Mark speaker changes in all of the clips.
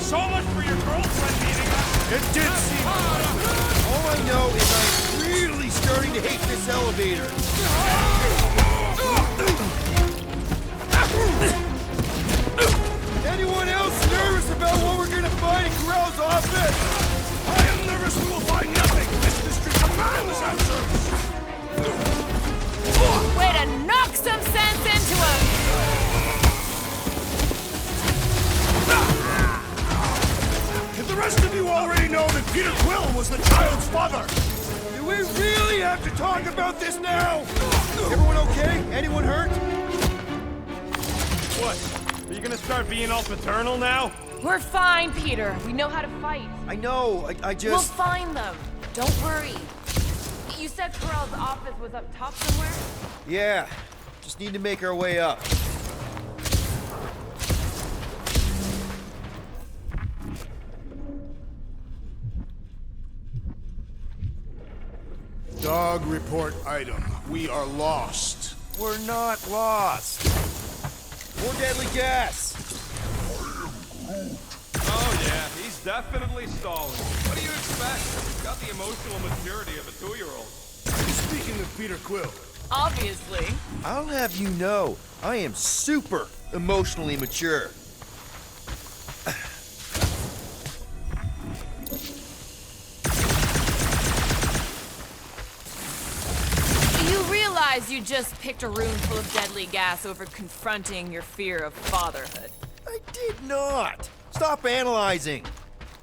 Speaker 1: So much for your girlfriend meeting us.
Speaker 2: It did seem like. All I know is I'm really starting to hate this elevator. Anyone else nervous about what we're gonna find in Corral's office?
Speaker 1: I am nervous we will find nothing. This district commands answers.
Speaker 3: Way to knock some sense into him!
Speaker 1: Did the rest of you already know that Peter Quill was the child's father?
Speaker 2: Do we really have to talk about this now? Everyone okay? Anyone hurt?
Speaker 1: What? Are you gonna start being all paternal now?
Speaker 3: We're fine, Peter. We know how to fight.
Speaker 2: I know, I
Speaker 3: We'll
Speaker 2: just...
Speaker 3: find them. Don't worry. You said Corral's office was up top somewhere?
Speaker 2: Yeah, just need to make our way up.
Speaker 4: Dog report item. We are lost.
Speaker 2: We're not lost. More deadly gas.
Speaker 1: Oh yeah, he's definitely stalling. What do you expect? He's got the emotional maturity of a 2-year-old.
Speaker 4: Speaking of Peter Quill,
Speaker 3: Obviously.
Speaker 2: I'll have you know, I am super emotionally mature.
Speaker 3: You realize you just picked a room full of deadly gas over confronting your fear of fatherhood.
Speaker 2: I did not. Stop analyzing.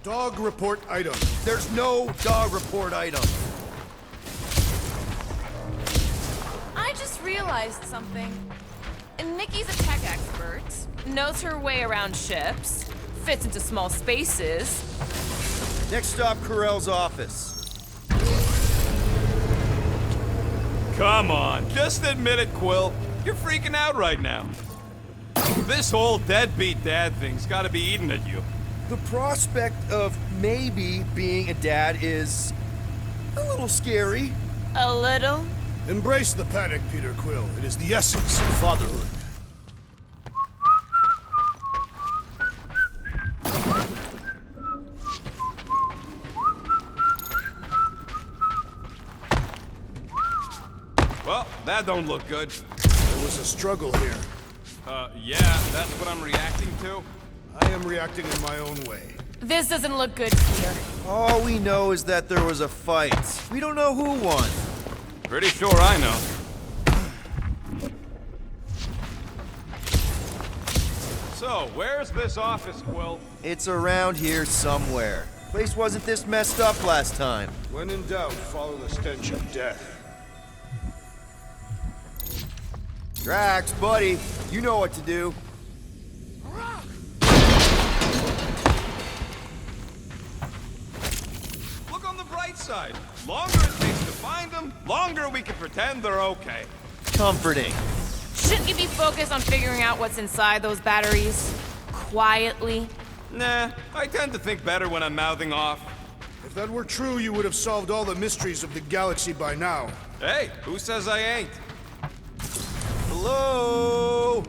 Speaker 4: dog report item.
Speaker 2: There's no dog report item.
Speaker 3: I just realized something. Nikki's a tech expert, knows her way around ships, fits into small spaces.
Speaker 2: Next stop, Corral's office.
Speaker 1: Come on, just admit it, Quill. You're freaking out right now. This whole deadbeat dad thing's gotta be eating at you.
Speaker 2: The prospect of maybe being a dad is a little scary.
Speaker 3: A little?
Speaker 4: Embrace the panic, Peter Quill. It is the essence of fatherhood.
Speaker 1: Well, that don't look good.
Speaker 4: There was a struggle here.
Speaker 1: Yeah, that's what I'm reacting to.
Speaker 4: I am reacting in my own way.
Speaker 3: This doesn't look good, Peter.
Speaker 2: All we know is that there was a fight. We don't know who won.
Speaker 1: Pretty sure I know. So, where's this office, Quill?
Speaker 2: It's around here somewhere. Place wasn't this messed up last time.
Speaker 4: When in doubt, follow the stench of death.
Speaker 2: Drax, buddy, you know what to do.
Speaker 1: Look on the bright side. Longer it takes to find them, longer we can pretend they're okay.
Speaker 2: Comforting.
Speaker 3: Shouldn't you be focused on figuring out what's inside those batteries? Quietly?
Speaker 1: Nah, I tend to think better when I'm mouthing off.
Speaker 4: If that were true, you would have solved all the mysteries of the galaxy by now.
Speaker 1: Hey, who says I ain't?
Speaker 2: Hello?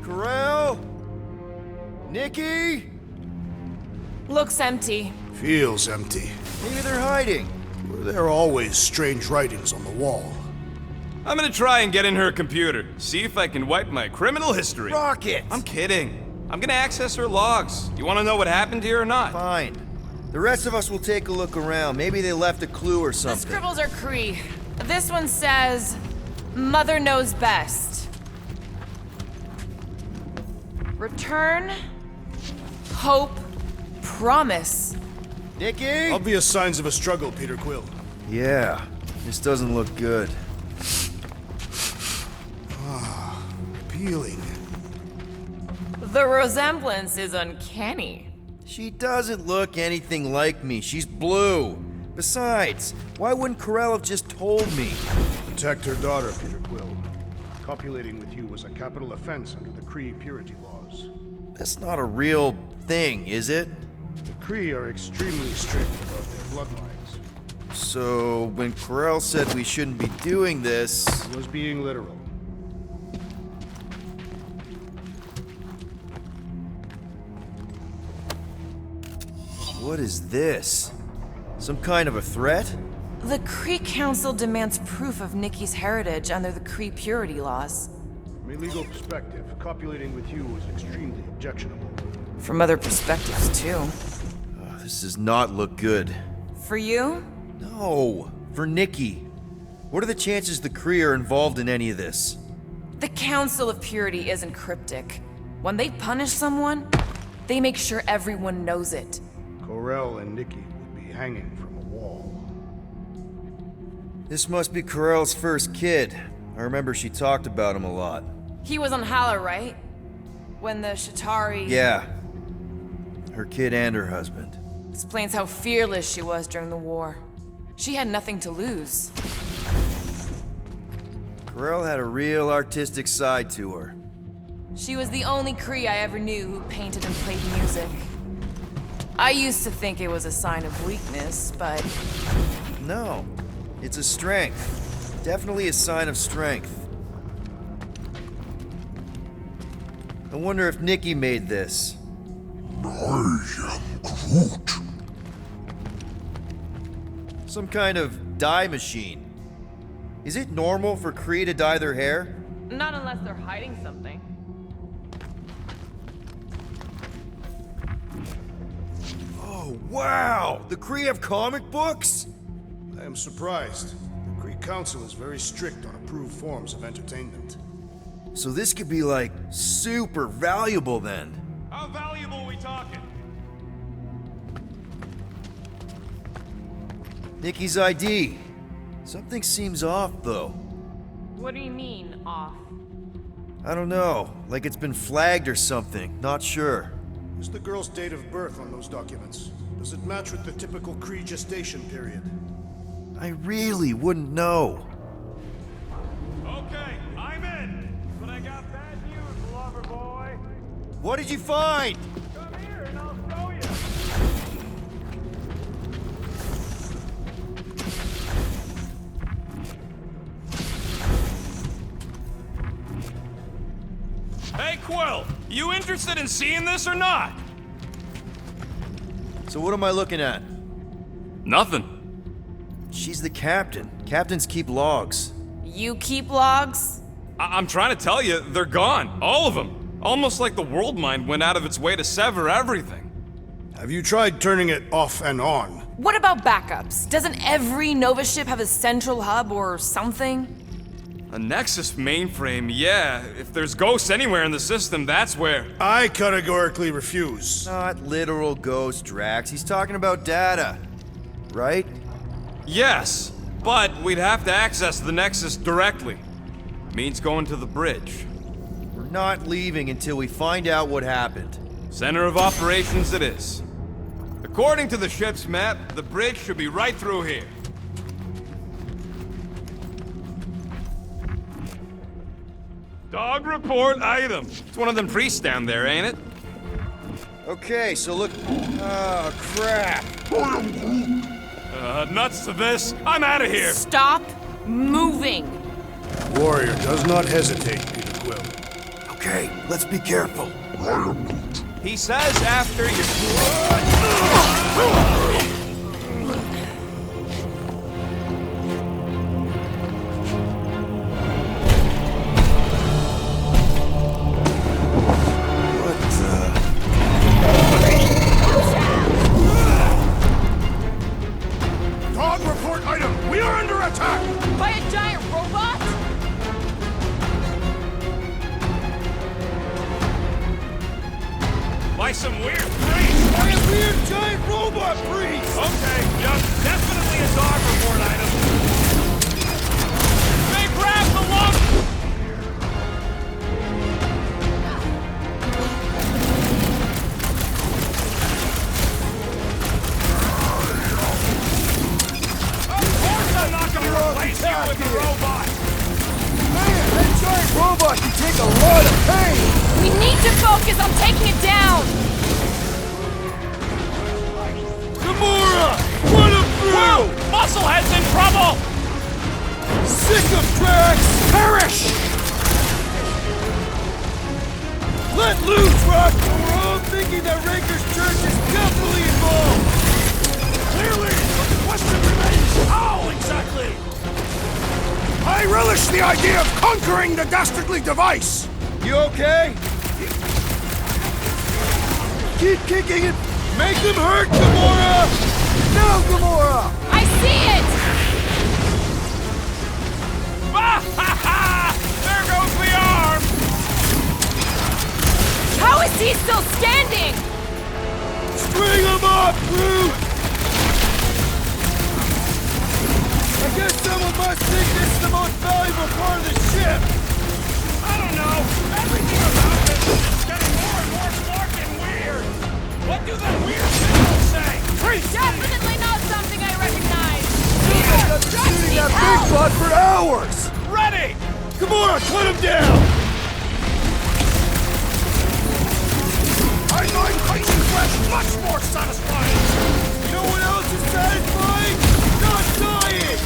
Speaker 2: Corral? Nikki?
Speaker 3: Looks empty.
Speaker 4: Feels empty.
Speaker 2: Maybe they're hiding.
Speaker 4: There are always strange writings on the wall.
Speaker 1: I'm gonna try and get in her computer, see if I can wipe my criminal history.
Speaker 2: Rocket!
Speaker 1: I'm kidding. I'm gonna access her logs. You wanna know what happened here or not?
Speaker 2: Fine. The rest of us will take a look around. Maybe they left a clue or
Speaker 3: The
Speaker 2: something.
Speaker 3: scribbles are Kree. This one says, Mother knows best. Return, hope, promise.
Speaker 2: Nikki?
Speaker 4: Obvious signs of a struggle, Peter Quill.
Speaker 2: Yeah, this doesn't look good.
Speaker 4: Appealing.
Speaker 3: The resemblance is uncanny.
Speaker 2: She doesn't look anything like me. She's blue. Besides, why wouldn't Corral have just told me?
Speaker 4: Protect her daughter, Peter Quill. Copulating with you was a capital offense under the Kree purity laws.
Speaker 2: That's not a real thing, is it?
Speaker 4: The Kree are extremely strict about their bloodlines.
Speaker 2: So, when Corral said we shouldn't be doing this...
Speaker 4: He was being literal.
Speaker 2: What is this? Some kind of a threat?
Speaker 3: The Kree Council demands proof of Nikki's heritage under the Kree purity laws.
Speaker 4: From a legal perspective, copulating with you was extremely objectionable.
Speaker 3: From other perspectives, too.
Speaker 2: Oh, this does not look good.
Speaker 3: For you?
Speaker 2: No, for Nikki. What are the chances the Kree are involved in any of this?
Speaker 3: The Council of Purity isn't cryptic. When they punish someone, they make sure everyone knows it.
Speaker 4: Ko-Rel and Nikki would be hanging from a wall.
Speaker 2: This must be Ko-Rel's first kid. I remember she talked about him a lot.
Speaker 3: He was on Hala, right? When the Shatari...
Speaker 2: Yeah. Her kid and her husband.
Speaker 3: Explains how fearless she was during the war. She had nothing to lose.
Speaker 2: Ko-Rel had a real artistic side to her.
Speaker 3: She was the only Kree I ever knew who painted and played music. I used to think it was a sign of weakness, but...
Speaker 2: No, it's a strength. Definitely a sign of strength. I wonder if Nikki made this.
Speaker 5: I am Groot.
Speaker 2: Some kind of dye machine. Is it normal for Kree to dye their hair?
Speaker 3: Not unless they're hiding something.
Speaker 2: Oh, wow! The Kree have comic books?
Speaker 4: I am surprised. The Kree Council is very strict on approved forms of entertainment.
Speaker 2: So this could be like super valuable then.
Speaker 1: How valuable we talking?
Speaker 2: Nikki's ID. Something seems off though.
Speaker 3: What do you mean, off?
Speaker 2: I don't know, like it's been flagged or something, not sure.
Speaker 4: Is the girl's date of birth on those documents? Does it match with the typical Kree gestation period?
Speaker 2: I really wouldn't know.
Speaker 1: Okay, I'm in. But I got bad news, lover boy.
Speaker 2: What did you find?
Speaker 1: Come here and I'll show you. Hey, Quill, you interested in seeing this or not?
Speaker 2: So what am I looking at?
Speaker 1: Nothing.
Speaker 2: She's the captain. Captains keep logs.
Speaker 3: You keep logs?
Speaker 1: I'm trying to tell you, they're gone. All of them. Almost like the world mind went out of its way to sever everything.
Speaker 4: Have you tried turning it off and on?
Speaker 3: What about backups? Doesn't every Nova ship have a central hub or something?
Speaker 1: A Nexus mainframe, yeah. If there's ghosts anywhere in the system, that's where.
Speaker 4: I categorically refuse.
Speaker 2: Not literal ghost, Drax. He's talking about data. Right?
Speaker 1: Yes, but we'd have to access the Nexus directly. Means going to the bridge.
Speaker 2: We're not leaving until we find out what happened.
Speaker 1: Center of operations it is. According to the ship's map, the bridge should be right through here. Dog report item. It's one of them priests down there, ain't it?
Speaker 2: Okay, so look. Oh, crap.
Speaker 1: Nuts to this. I'm out of here.
Speaker 3: Stop moving!
Speaker 4: Warrior does not hesitate, Peter Quill.
Speaker 2: Okay, let's be careful.
Speaker 1: He says after you.
Speaker 4: Dog report item! We are under attack!
Speaker 3: By a giant robot?
Speaker 1: By some weird priest.
Speaker 2: By a weird giant robot priest!
Speaker 1: Okay, yep, definitely a dog report item. They grabbed the lung. Of course I'm not gonna replace you with the robot.
Speaker 2: Man, that giant robot can take a lot of pain!
Speaker 3: We need to focus on taking it down!
Speaker 2: Gamora! Run him through!
Speaker 1: Musclehead's in trouble!
Speaker 4: idea of conquering the dastardly device!
Speaker 2: You okay? Keep kicking it! Make them hurt, Gamora! Now, Gamora!
Speaker 3: I see it!
Speaker 1: There goes the arm!
Speaker 3: How is he still standing?
Speaker 2: String him up, Groot! I guess someone must think this is the most valuable part of the ship!
Speaker 1: I don't know. Everything about this is getting more and more fucking weird. What do the weird symbols say?
Speaker 3: Definitely not something I recognize.
Speaker 2: I've been shooting that big bot for hours!
Speaker 1: Ready!
Speaker 2: Gamora, cut him down!
Speaker 4: I find biting flesh much more satisfying!
Speaker 2: You know what else is satisfying? Not dying!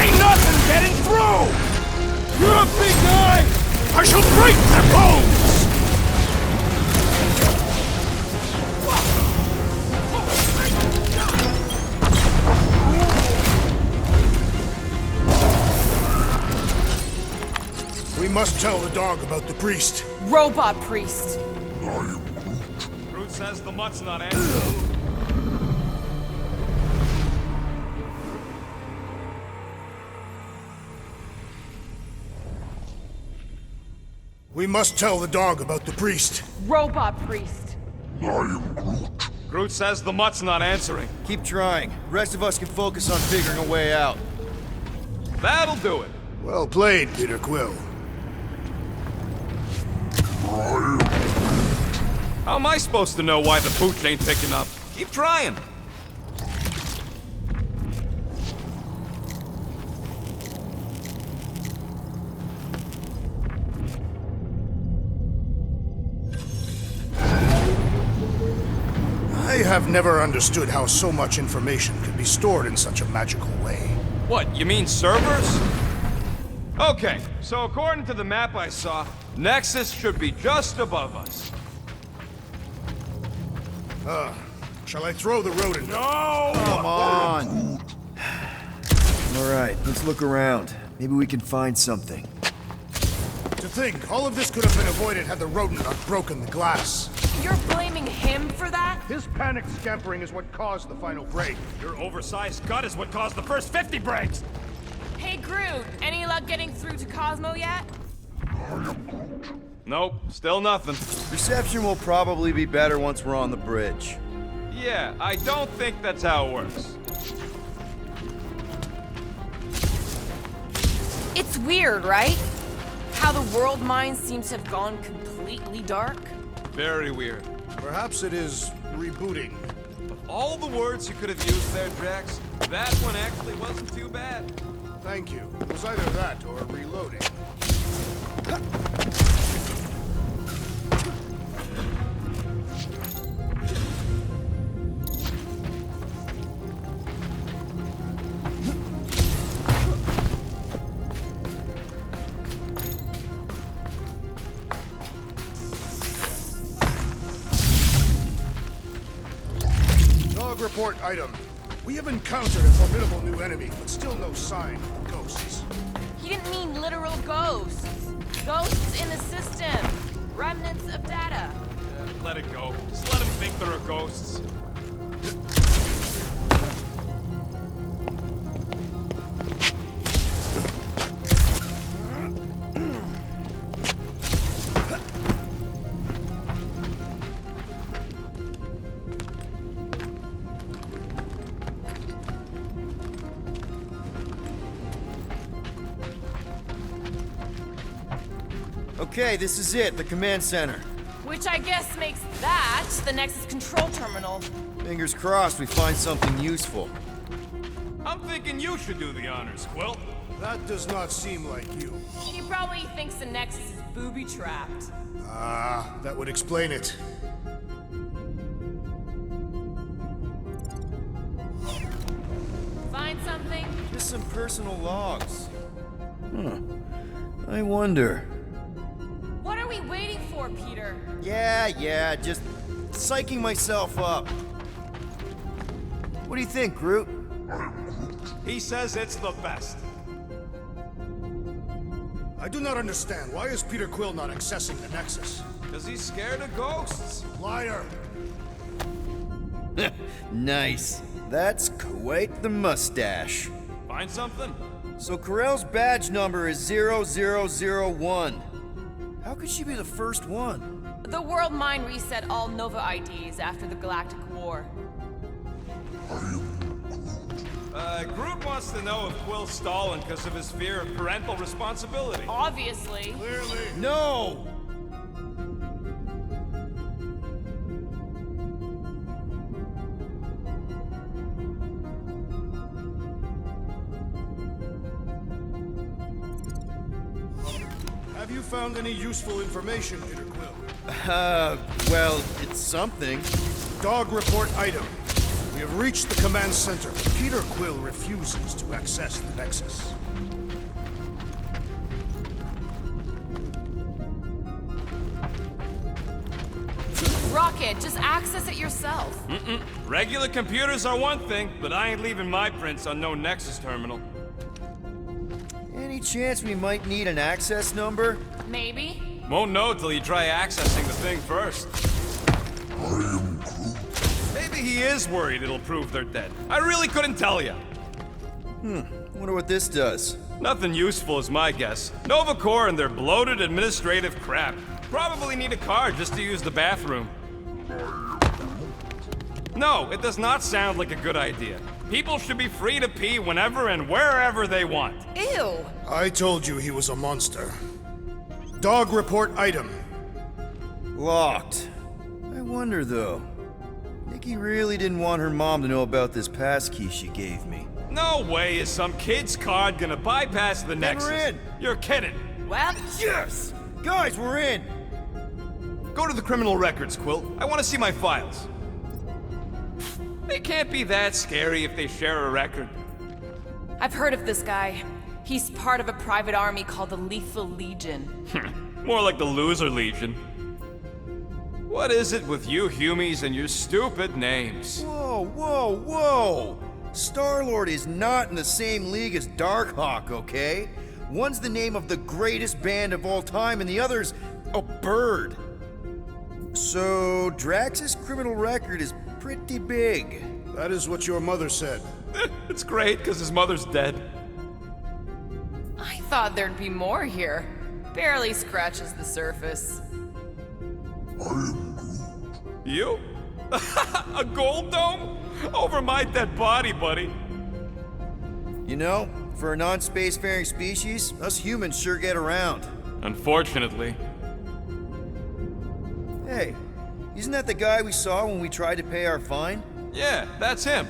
Speaker 4: Ain't nothing getting through!
Speaker 2: You're a big guy!
Speaker 4: I shall break their bones! We must tell the dog about the priest.
Speaker 3: Robot priest.
Speaker 1: Groot says the mutt's not answering.
Speaker 4: We must tell the dog about the priest.
Speaker 3: Robot priest.
Speaker 5: I am Groot.
Speaker 1: Groot says the mutt's not answering.
Speaker 2: Keep trying. Rest of us can focus on figuring a way out.
Speaker 1: That'll do it.
Speaker 4: Well played, Peter Quill.
Speaker 1: How am I supposed to know why the pooch ain't picking up? Keep trying.
Speaker 4: I have never understood how so much information could be stored in such a magical way.
Speaker 1: What, you mean servers? Okay, so according to the map I saw, Nexus should be just above us.
Speaker 4: Shall I throw the rodent?
Speaker 1: No!
Speaker 2: Come on! Alright, let's look around. Maybe we can find something.
Speaker 4: To think, all of this could have been avoided had the rodent not broken the glass.
Speaker 3: You're blaming him for that?
Speaker 4: His panicked scampering is what caused the final break.
Speaker 1: Your oversized gut is what caused the first 50 breaks!
Speaker 3: Hey Groot, any luck getting through to Cosmo yet?
Speaker 1: Nope, still nothing.
Speaker 2: Reception will probably be better once we're on the bridge.
Speaker 1: Yeah, I don't think that's how it works.
Speaker 3: It's weird, right? How the world mind seems to have gone completely dark.
Speaker 1: Very weird.
Speaker 4: Perhaps it is rebooting.
Speaker 1: All the words you could have used there, Drax, that one actually wasn't too bad.
Speaker 4: Thank you. It was either that or reloading. Dog report item. We have encountered a formidable new enemy, but still no sign of the ghosts.
Speaker 3: He didn't mean literal ghosts. Ghosts in the system. Remnants of data.
Speaker 1: Let it go. Just let him think there are ghosts.
Speaker 2: Okay, this is it, the command center.
Speaker 3: Which I guess makes that the Nexus control terminal.
Speaker 2: Fingers crossed we find something useful.
Speaker 1: I'm thinking you should do the honors, Quill.
Speaker 4: That does not seem like you.
Speaker 3: He probably thinks the Nexus is booby-trapped.
Speaker 4: Ah, that would explain it.
Speaker 3: Find something?
Speaker 2: Just some personal logs. I wonder.
Speaker 3: What are we waiting for, Peter?
Speaker 2: Yeah, just psyching myself up. What do you think, Groot?
Speaker 1: He says it's the best.
Speaker 4: I do not understand. Why is Peter Quill not accessing the Nexus?
Speaker 1: Because he's scared of ghosts.
Speaker 4: Liar!
Speaker 2: Nice. That's quite the mustache.
Speaker 1: Find something?
Speaker 2: So Corell's badge number is 0001. How could she be the first one?
Speaker 3: The World Mind reset all Nova IDs after the Galactic War.
Speaker 1: Groot wants to know if Quill's stalling because of his fear of parental responsibility.
Speaker 3: Obviously.
Speaker 4: Clearly.
Speaker 2: No!
Speaker 4: Have you found any useful information, Peter Quill?
Speaker 2: Well, it's something.
Speaker 4: Dog report item. We have reached the command center. Peter Quill refuses to access the Nexus.
Speaker 3: Rocket, just access it yourself.
Speaker 1: Regular computers are one thing, but I ain't leaving my prints on no Nexus terminal.
Speaker 2: Any chance we might need an access number?
Speaker 3: Maybe.
Speaker 1: Won't know till you try accessing the thing first.
Speaker 5: I am Groot.
Speaker 1: Maybe he is worried it'll prove they're dead. I really couldn't tell you.
Speaker 2: Wonder what this does.
Speaker 1: Nothing useful is my guess. Nova Corps and their bloated administrative crap. Probably need a card just to use the bathroom. No, it does not sound like a good idea. People should be free to pee whenever and wherever they want.
Speaker 3: Ew.
Speaker 4: I told you he was a monster. Dog report item.
Speaker 2: Locked. I wonder though. Nikki really didn't want her mom to know about this passkey she gave me.
Speaker 1: No way is some kid's card gonna bypass the Nexus.
Speaker 2: we're in.
Speaker 1: You're kidding.
Speaker 3: Well,
Speaker 2: Yes! Guys, we're in!
Speaker 1: Go to the criminal records, Quill. I want to see my files. They can't be that scary if they share a record.
Speaker 3: I've heard of this guy. He's part of a private army called the Lethal Legion.
Speaker 1: More like the Loser Legion. What is it with you Humies and your stupid names?
Speaker 2: Whoa, whoa, whoa! Star-Lord is not in the same league as Darkhawk, okay? One's the name of the greatest band of all time, and the other's a bird. So, Drax's criminal record is pretty big.
Speaker 4: That is what your mother said.
Speaker 1: It's great because his mother's dead.
Speaker 3: I thought there'd be more here. Barely scratches the surface.
Speaker 5: I am Groot.
Speaker 1: You? A gold dome? Over my dead body, buddy.
Speaker 2: You know, for a non-spacefaring species, us humans sure get around.
Speaker 1: Unfortunately.
Speaker 2: Hey, isn't that the guy we saw when we tried to pay our fine?
Speaker 1: Yeah, that's him.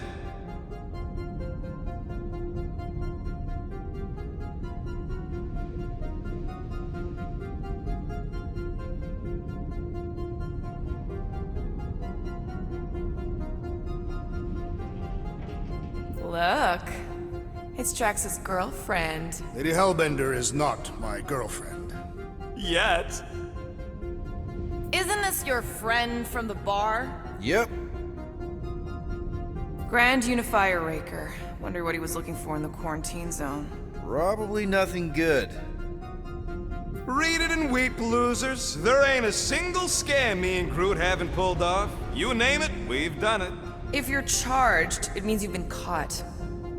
Speaker 3: Look. It's Drax's girlfriend.
Speaker 4: Lady Hellbender is not my girlfriend.
Speaker 1: Yet.
Speaker 3: Isn't this your friend from the bar?
Speaker 2: Yep.
Speaker 3: Grand Unifier Raker. Wonder what he was looking for in the quarantine zone.
Speaker 2: Probably nothing good.
Speaker 1: Read it and weep, losers. There ain't a single scam me and Groot haven't pulled off. You name it, we've done it.
Speaker 3: If you're charged, it means you've been caught.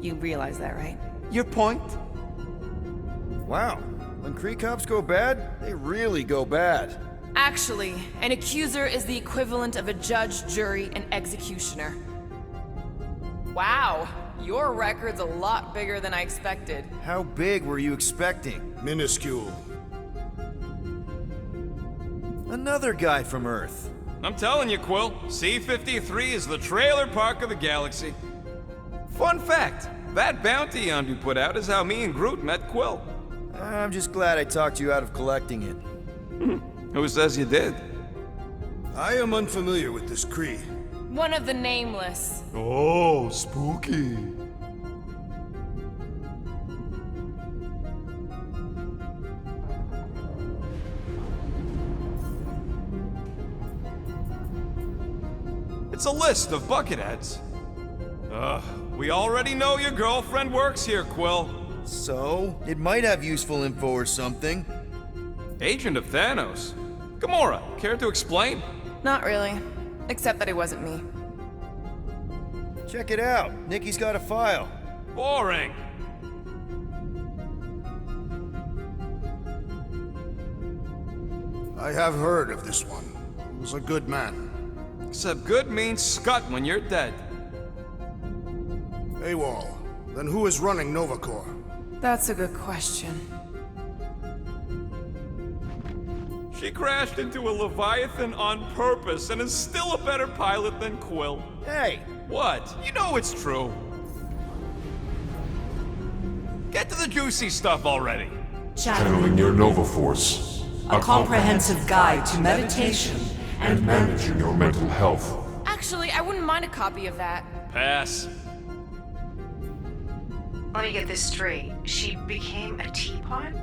Speaker 3: You realize that, right?
Speaker 1: Your point?
Speaker 2: Wow. When Kree cops go bad, they really go bad.
Speaker 3: Actually, an accuser is the equivalent of a judge, jury, and executioner. Wow, your record's a lot bigger than I expected.
Speaker 2: How big were you expecting?
Speaker 4: Minuscule.
Speaker 2: Another guy from Earth.
Speaker 1: I'm telling you, Quill, C-53 is the trailer park of the galaxy. Fun fact, that bounty hunt you put out is how me and Groot met Quill.
Speaker 2: I'm just glad I talked you out of collecting it.
Speaker 1: Who says you did?
Speaker 4: I am unfamiliar with this Kree.
Speaker 3: One of the nameless.
Speaker 1: Oh, spooky. It's a list of bucketheads. We already know your girlfriend works here, Quill.
Speaker 2: So, it might have useful info or something.
Speaker 1: Agent of Thanos. Gamora, care to explain?
Speaker 3: Not really. Except that it wasn't me.
Speaker 2: Check it out. Nikki's got a file.
Speaker 1: Boring.
Speaker 4: I have heard of this one. He was a good man.
Speaker 1: Except good means scut when you're dead.
Speaker 4: AWOL. Then who is running Nova Corps?
Speaker 3: That's a good question.
Speaker 1: She crashed into a Leviathan on purpose and is still a better pilot than Quill.
Speaker 2: Hey,
Speaker 1: What? You know it's true. Get to the juicy stuff already.
Speaker 5: Channeling your Nova Force.
Speaker 6: A comprehensive guide to meditation
Speaker 5: And managing your mental health.
Speaker 3: Actually, I wouldn't mind a copy of that.
Speaker 1: Pass.
Speaker 6: Let me get this straight. She became a teapot?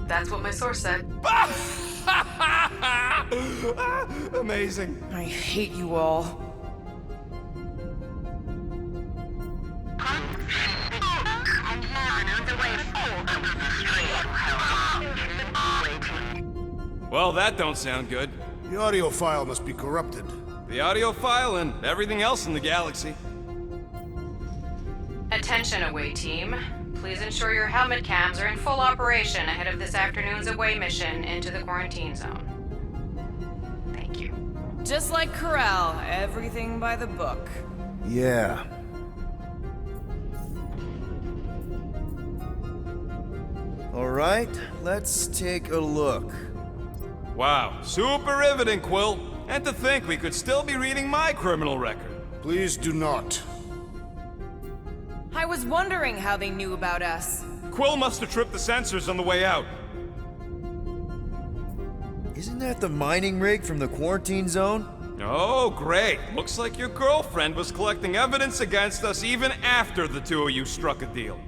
Speaker 6: That's what my source said.
Speaker 1: Amazing.
Speaker 3: I hate you all.
Speaker 1: Well, that don't sound good.
Speaker 4: The audio file must be corrupted.
Speaker 1: The audio file and everything else in the galaxy.
Speaker 6: Attention, away team. Please ensure your helmet cams are in full operation ahead of this afternoon's away mission into the quarantine zone. Thank you.
Speaker 3: Just like Corral, everything by the book.
Speaker 2: yeah. All right, let's take a look.
Speaker 1: Wow, super riveting, Quill. And to think we could still be reading my criminal record.
Speaker 4: Please do not.
Speaker 3: I was wondering how they knew about us.
Speaker 1: Quill must have tripped the sensors on the way out.
Speaker 2: Isn't that the mining rig from the quarantine zone?
Speaker 1: Oh, great. Looks like your girlfriend was collecting evidence against us even after the two of you struck a deal.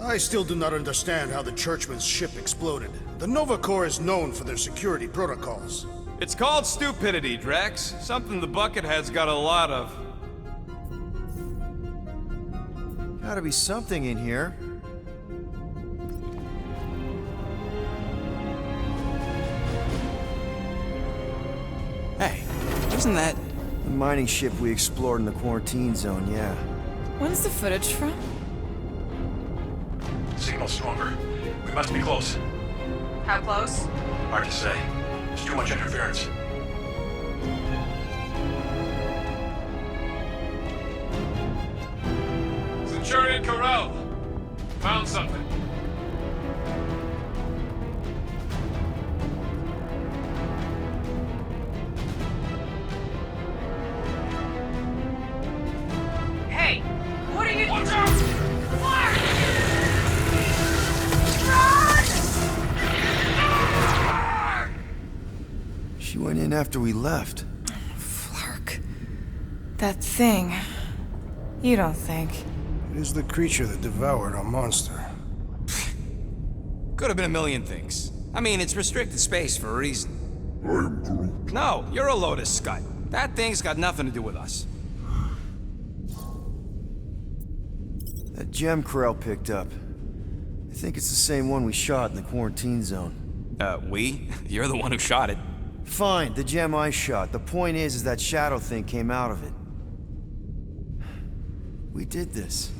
Speaker 4: I still do not understand how the Churchman's ship exploded. The Nova Corps is known for their security protocols.
Speaker 1: It's called stupidity, Drax. Something the Buckethead's got a lot of.
Speaker 2: Gotta be something in here.
Speaker 7: Hey, isn't that...
Speaker 2: The mining ship we explored in the quarantine zone, yeah.
Speaker 3: When's the footage from?
Speaker 8: Signal stronger. We must be close.
Speaker 6: How close?
Speaker 8: Hard to say. There's too much interference.
Speaker 1: Centurion Corral! Found something.
Speaker 6: Hey! What are you...
Speaker 1: Watch out!
Speaker 2: She went in after we left.
Speaker 3: Flark. That thing. You don't think.
Speaker 4: It is the creature that devoured our monster.
Speaker 7: Could have been a million things. I mean, it's restricted space for a reason.
Speaker 5: I'm Groot.
Speaker 7: No, you're a Lotus Scud. That thing's got nothing to do with us.
Speaker 2: That gem Corral picked up. I think it's the same one we shot in the quarantine zone.
Speaker 7: We? You're the one who shot it.
Speaker 2: Fine, the gem I shot. The point is that shadow thing came out of it. We did this.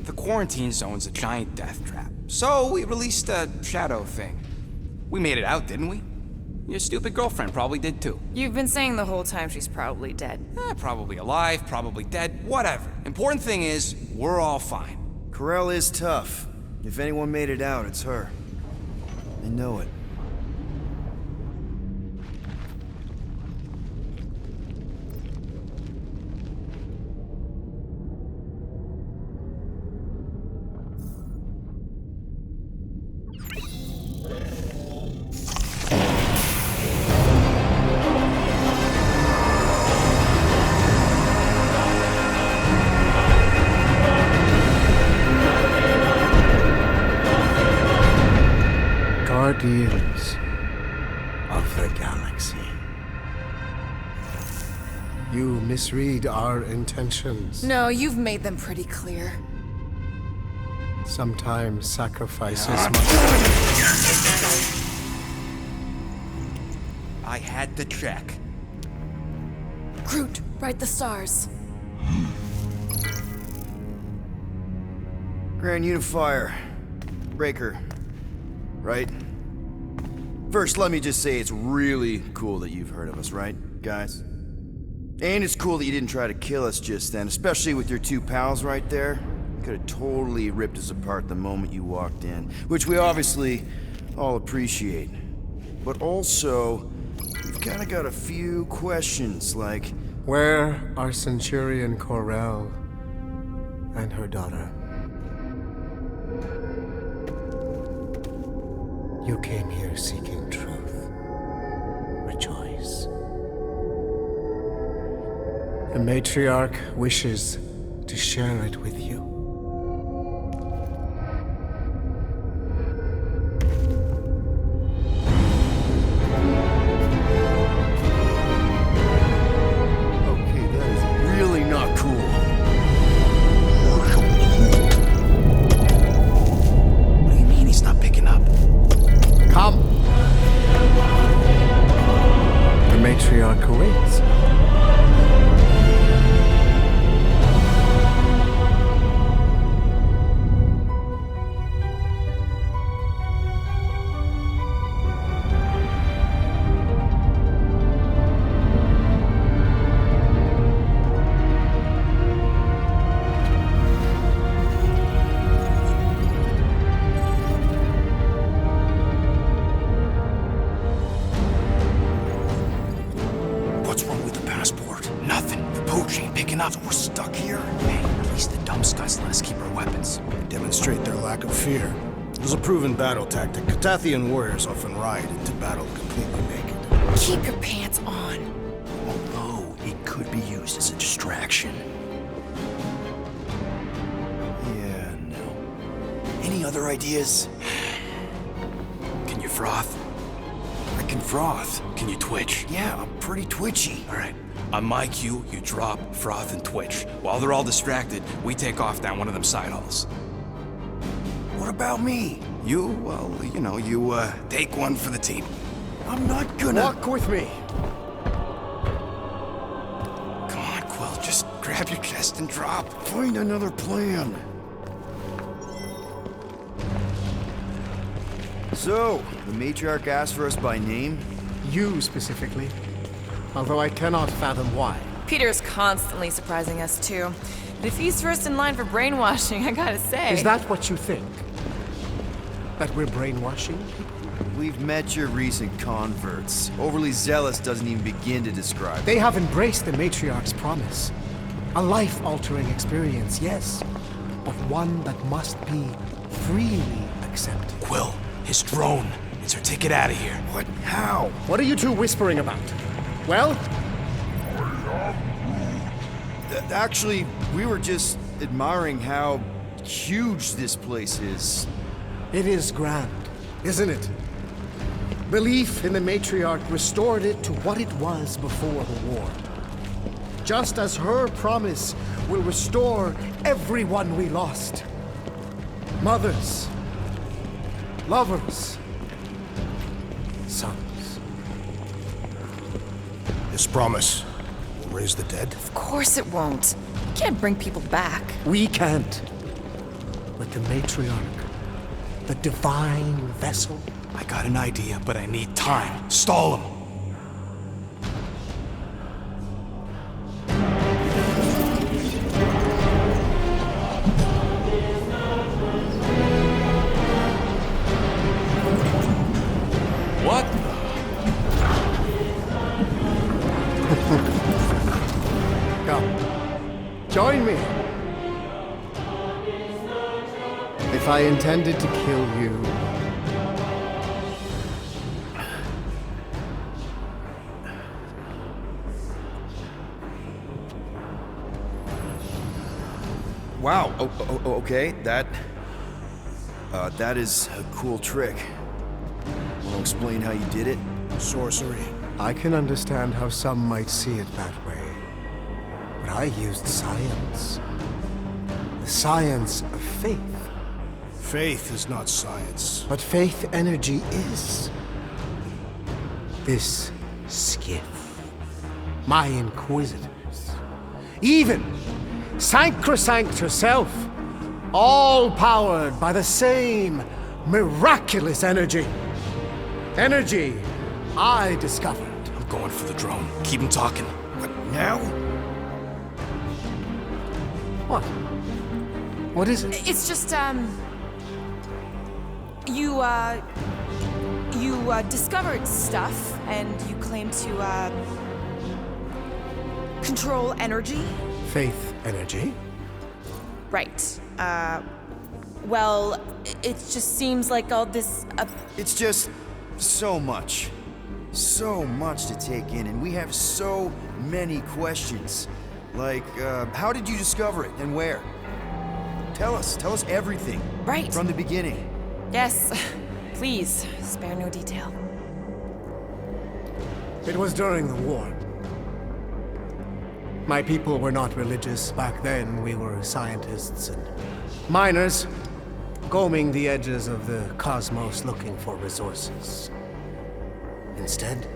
Speaker 7: The quarantine zone's a giant death trap. So we released a shadow thing. We made it out, didn't we? Your stupid girlfriend probably did too.
Speaker 3: You've been saying the whole time she's probably dead.
Speaker 7: Probably alive, probably dead, whatever. Important thing is, we're all fine.
Speaker 2: Corral is tough. If anyone made it out, it's her. I know it.
Speaker 9: Guardians of the Galaxy. You misread our intentions.
Speaker 3: No, you've made them pretty clear.
Speaker 9: Sometimes sacrifices must...
Speaker 7: I had to check.
Speaker 3: Groot, write the stars.
Speaker 2: Grand Unifier. Breaker. Right? First, let me just say it's really cool that you've heard of us, right, guys? And it's cool that you didn't try to kill us just then, especially with your two pals right there. Could have totally ripped us apart the moment you walked in, which we obviously all appreciate. But also, we've kind of got a few questions, like...
Speaker 9: Where are Centurion Corell and her daughter? You came here seeking truth. Rejoice. The matriarch wishes to share it with you.
Speaker 2: Okay, that is really not cool.
Speaker 7: What do you mean he's not picking up?
Speaker 9: Come! The matriarch awaits.
Speaker 7: What's wrong with the passport? Nothing. The pooch ain't picking up. We're stuck here. Hey, at least the dumb scuzz let us keep our weapons.
Speaker 4: Demonstrate their lack of fear. It was a proven battle tactic. Katathian warriors often ride into battle completely naked.
Speaker 3: Keep your pants on.
Speaker 2: Although, it could be used as a distraction. Yeah, no. Any other ideas?
Speaker 7: Can you froth?
Speaker 2: I can froth.
Speaker 7: Can you twitch?
Speaker 2: Yeah, I'm pretty twitchy.
Speaker 7: All right. On my cue, you drop, froth, and twitch. While they're all distracted, we take off down one of them side halls.
Speaker 2: What about me?
Speaker 7: You, well, you know, you, take one for the team.
Speaker 2: I'm not gonna...
Speaker 9: Walk with me.
Speaker 7: Come on, Quill, just grab your chest and drop.
Speaker 2: Find another plan. So, the matriarch asked for us by name?
Speaker 9: You specifically. Although I cannot fathom why.
Speaker 3: Peter's constantly surprising us, too. And if he's first in line for brainwashing, I gotta say...
Speaker 9: Is that what you think? That we're brainwashing?
Speaker 2: We've met your recent converts. Overly zealous doesn't even begin to describe
Speaker 9: They have embraced the matriarch's promise. A life-altering experience, yes. But one that must be freely accepted.
Speaker 7: Quill, his drone. It's our ticket out of here.
Speaker 2: What? How?
Speaker 9: What are you two whispering about? Well?
Speaker 2: Actually, we were just admiring how huge this place is.
Speaker 9: It is grand, isn't it? Belief in the matriarch restored it to what it was before the war. Just as her promise will restore everyone we lost. Mothers, lovers, sons.
Speaker 4: This promise will raise the dead.
Speaker 3: Of course it won't. You can't bring people back.
Speaker 9: We can't. But the matriarch, the divine vessel,
Speaker 7: I got an idea, but I need time. Stall him.
Speaker 1: What?
Speaker 9: come. Join me. If I intended to kill you,
Speaker 2: Wow. Okay. That is a cool trick. Want to explain how you did it?
Speaker 4: Sorcery.
Speaker 9: I can understand how some might see it that way. I used science. The science of faith.
Speaker 4: Faith is not science.
Speaker 9: But faith energy is. This skiff, my inquisitors, even Sancrosanct herself, all powered by the same miraculous energy. Energy I discovered.
Speaker 7: I'm going for the drone. Keep him talking.
Speaker 2: What, now?
Speaker 9: What? What is it?
Speaker 3: It's just, you discovered stuff, and you claim to, control energy?
Speaker 9: Faith energy?
Speaker 3: Right. Well, it just seems like all this,
Speaker 2: It's just so much. So much to take in, and we have so many questions. Like, how did you discover it, and where? Tell us everything.
Speaker 3: Right.
Speaker 2: From the beginning.
Speaker 3: Yes. Please, spare no detail.
Speaker 9: It was during the war. My people were not religious. Back then, we were scientists and miners, combing the edges of the cosmos looking for resources. Instead,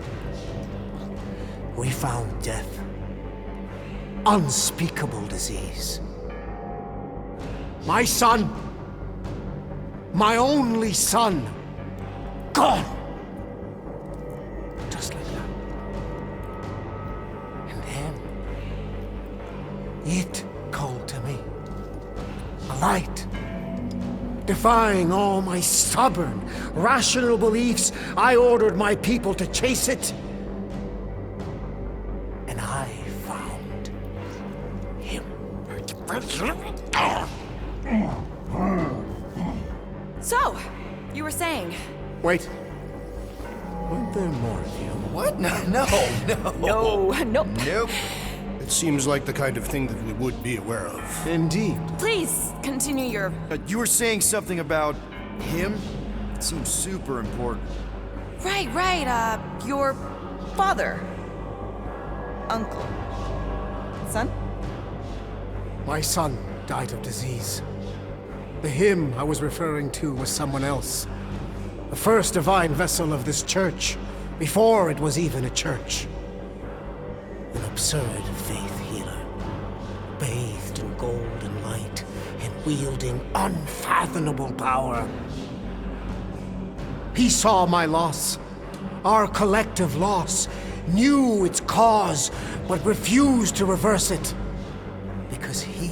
Speaker 9: we found death. Unspeakable disease. My son, my only son, gone. Just like that. And then, it called to me. A light. Defying all my stubborn, rational beliefs, I ordered my people to chase it. And I found him.
Speaker 3: So, you were saying?
Speaker 9: Wait. Weren't there more of you?
Speaker 2: What? No.
Speaker 3: No, nope.
Speaker 2: Nope.
Speaker 4: It seems like the kind of thing that we would be aware of.
Speaker 9: Indeed.
Speaker 3: Please, continue your...
Speaker 2: You were saying something about him? It seems super important.
Speaker 3: Right, your father. Uncle. Son?
Speaker 9: My son died of disease. The him I was referring to was someone else. The first divine vessel of this church, before it was even a church. An absurd faith healer, bathed in golden light and wielding unfathomable power. He saw my loss, our collective loss, knew its cause, but refused to reverse it. Because he,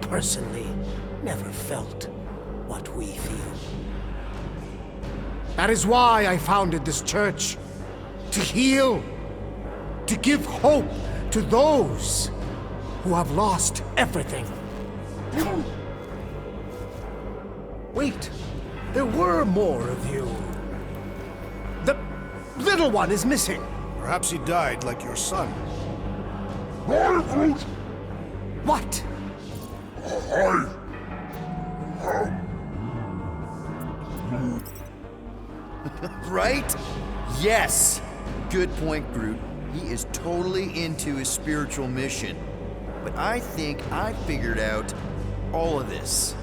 Speaker 9: personally, never felt what we feel. That is why I founded this church. To heal. To give hope to those who have lost everything. Wait, there were more of you. The little one is missing.
Speaker 4: Perhaps he died like your son.
Speaker 9: What?
Speaker 2: Right? Yes! Good point, Groot. He is totally into his spiritual mission. But I think I figured out all of this.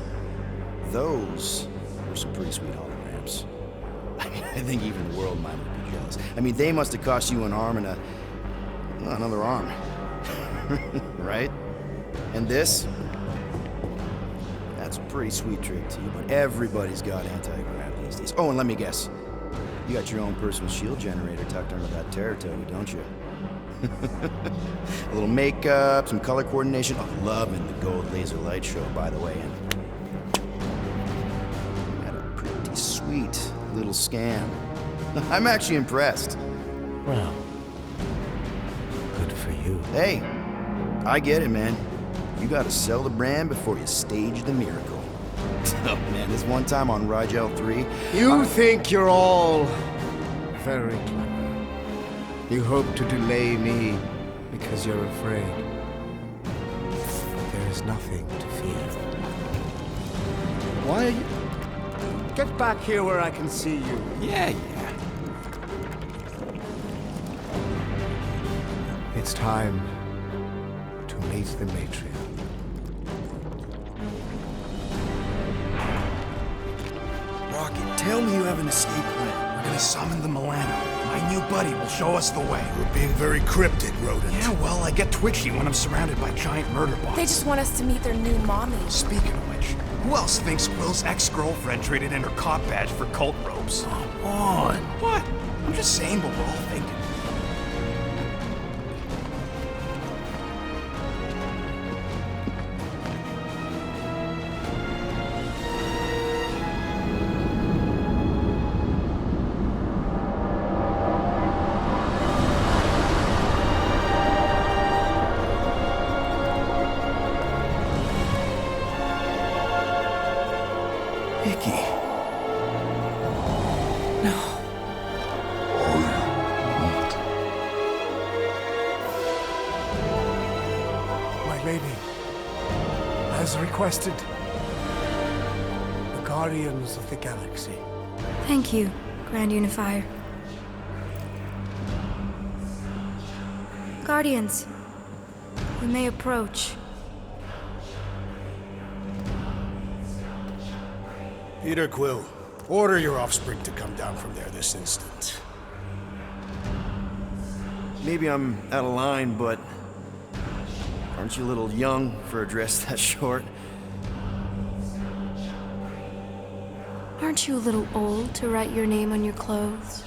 Speaker 2: Those were some pretty sweet holograms. I think even the world might be jealous. I mean, they must have cost you an arm and another arm. Right? And this? That's a pretty sweet trick to you, but everybody's got anti-grav these days. Oh, and let me guess. You got your own personal shield generator tucked under that Teratogi, don't you? A little makeup, some color coordination. Oh, loving the gold laser light show, by the way. And had a pretty sweet little scam. I'm actually impressed.
Speaker 9: Well, good for you.
Speaker 2: Hey, I get it, man. You gotta sell the brand before you stage the miracle. Oh man, this one time on Rigel 3...
Speaker 9: You think you're all very clever. You hope to delay me because you're afraid. There is nothing to fear. Why are you... Get back here where I can see you.
Speaker 7: Yeah.
Speaker 9: It's time to meet the matriarch.
Speaker 2: Rocket, tell me you have an escape plan.
Speaker 7: We're gonna summon the Milano. My new buddy will show us the way.
Speaker 4: You're being very cryptic, Rodent.
Speaker 7: Yeah, well, I get twitchy when I'm surrounded by giant murder bots.
Speaker 3: They just want us to meet their new mommy.
Speaker 7: Speaking of which, who else thinks Quill's ex-girlfriend traded in her cop badge for cult robes?
Speaker 4: Come on.
Speaker 7: What? I'm just saying what we're all thinking.
Speaker 2: Nikki. No.
Speaker 9: My lady, as requested, the Guardians of the Galaxy.
Speaker 10: Thank you, Grand Unifier. Guardians, you may approach.
Speaker 4: Peter Quill, order your offspring to come down from there this instant.
Speaker 2: Maybe I'm out of line, but aren't you a little young for a dress that short?
Speaker 10: Aren't you a little old to write your name on your clothes?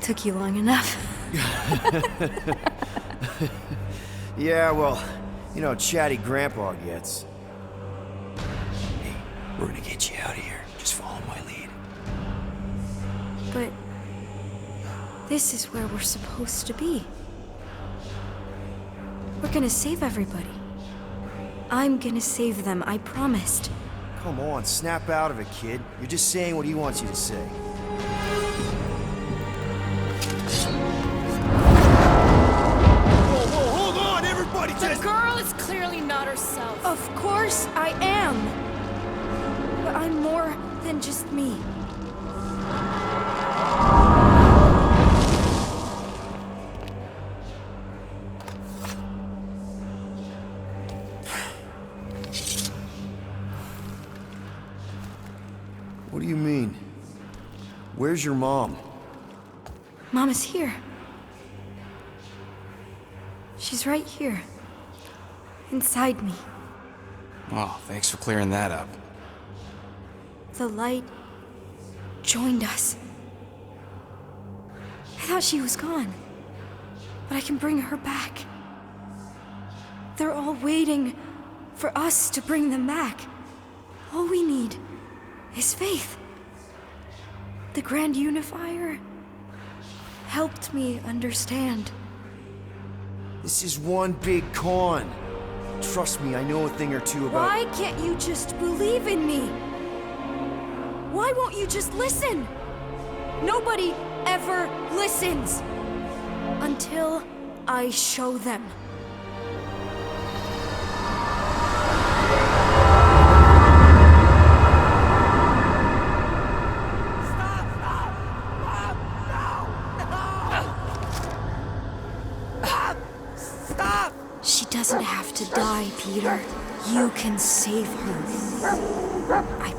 Speaker 10: Took you long enough.
Speaker 2: Yeah, well, you know how chatty Grandpa gets. Hey, we're gonna get you out of here. Just follow my lead.
Speaker 10: But this is where we're supposed to be. We're gonna save everybody. I'm gonna save them, I promised.
Speaker 2: Come on, snap out of it, kid. You're just saying what he wants you to say. Whoa, hold on, everybody!
Speaker 3: The girl is clearly not herself.
Speaker 10: Of course I am. But I'm more than just me.
Speaker 2: What do you mean? Where's your mom?
Speaker 10: Mama's here. She's right here. Inside me.
Speaker 7: Oh, thanks for clearing that up.
Speaker 10: The light joined us. I thought she was gone. But I can bring her back. They're all waiting for us to bring them back. All we need is faith. The Grand Unifier helped me understand.
Speaker 2: This is one big con. Trust me, I know a thing or two about...
Speaker 10: Why can't you just believe in me? Why won't you just listen? Nobody ever listens. Until I show them. She doesn't have to die, Peter. You can save her. I